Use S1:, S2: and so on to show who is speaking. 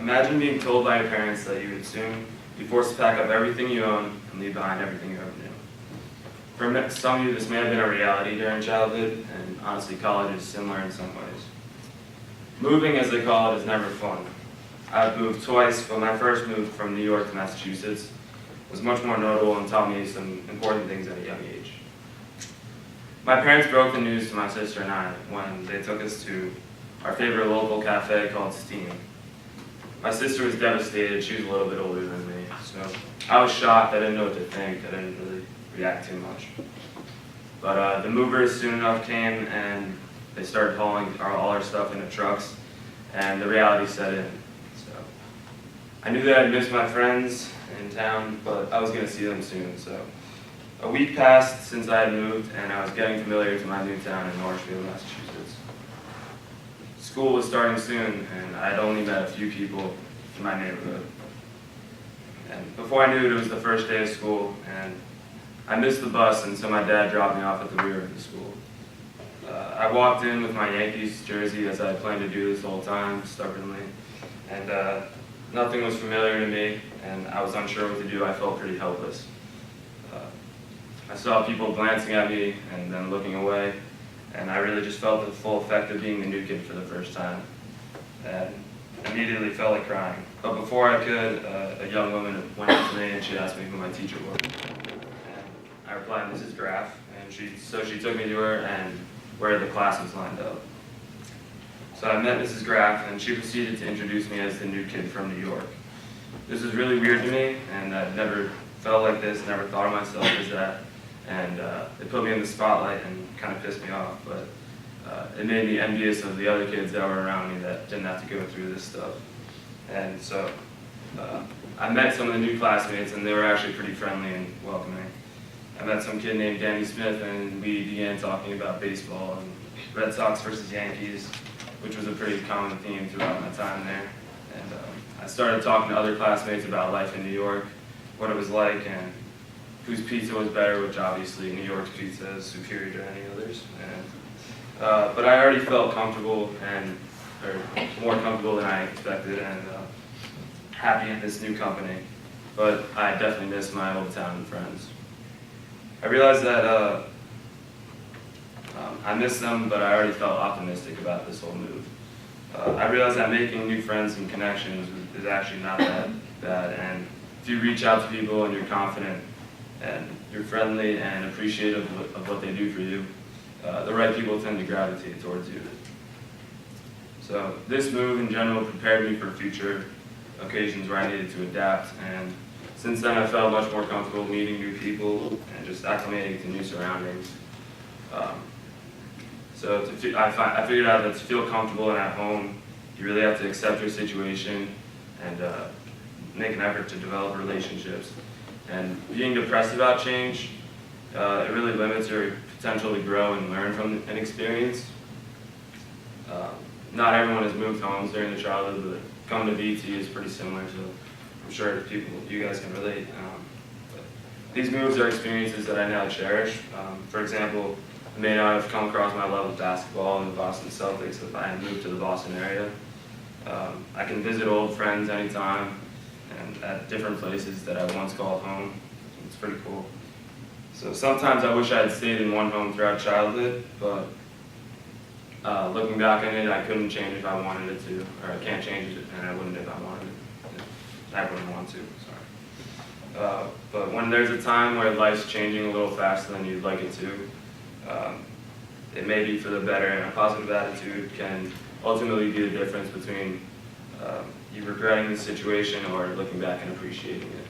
S1: Imagine being told by your parents that you would soon be forced to pack up everything you own and leave behind everything you ever knew. For some of you, this may have been a reality during childhood, and honestly, college is similar in some ways. Moving, as they call it, is never fun. I've moved twice, but my first move from New York to Massachusetts was much more notable and taught me some important things at a young age. My parents broke the news to my sister and I when they took us to our favorite local cafe called Steam. My sister was devastated. She was a little bit older than me, so I was shocked. I didn't know what to think. I didn't really react too much. But the movers soon enough came, and they started hauling all our stuff into trucks, and the reality set in. So I knew that I'd miss my friends in town, but I was going to see them soon. So a week passed since I had moved, and I was getting familiar to my new town in Northfield, Massachusetts. School was starting soon, and I had only met a few people in my neighborhood. And before I knew it, it was the first day of school, and I missed the bus, and so my dad dropped me off at the rear of the school. I walked in with my Yankees jersey, as I had planned to do this whole time, stubbornly, and nothing was familiar to me, and I was unsure what to do. I felt pretty helpless. I saw people glancing at me and then looking away, and I really just felt the full effect of being the new kid for the first time, and immediately felt like crying. But before I could, a young woman went up to me and she asked me who my teacher was. And I replied, Mrs. Graff, and she took me to her and where the class was lined up. So I met Mrs. Graff, and she proceeded to introduce me as the new kid from New York. This was really weird to me, and I've never felt like this, never thought of myself as that. And it put me in the spotlight and kind of pissed me off, but it made me envious of the other kids that were around me that didn't have to go through this stuff. And so I met some of the new classmates, and they were actually pretty friendly and welcoming. I met some kid named Danny Smith, and we began talking about baseball and Red Sox versus Yankees, which was a pretty common theme throughout my time there. And I started talking to other classmates about life in New York, what it was like, and whose pizza was better, which obviously New York's pizza is superior to any others. And, but I already felt comfortable, or more comfortable than I expected, and happy in this new company. But I definitely missed my old town and friends. I realized that I missed them, but I already felt optimistic about this whole move. I realized that making new friends and connections is actually not that bad, and if you reach out to people and you're confident and you're friendly and appreciative of what they do for you, the right people tend to gravitate towards you. So this move in general prepared me for future occasions where I needed to adapt, and since then I felt much more comfortable meeting new people and just acclimating to new surroundings. I figured out that to feel comfortable and at home, you really have to accept your situation and make an effort to develop relationships. And being depressed about change, it really limits your potential to grow and learn from an experience. Not everyone has moved homes during their childhood, but coming to VT is pretty similar, so I'm sure you guys can relate. But these moves are experiences that I now cherish. For example, I may not have come across my love of basketball and the Boston Celtics if I had moved to the Boston area. I can visit old friends anytime and at different places that I once called home. It's pretty cool. So sometimes I wish I had stayed in one home throughout childhood, but looking back on it, I couldn't change it if I wanted it to, or I can't change it, and I wouldn't if I wanted it. I wouldn't want to, sorry. But when there's a time where life's changing a little faster than you'd like it to, it may be for the better, and a positive attitude can ultimately be the difference between you regretting the situation or looking back and appreciating it.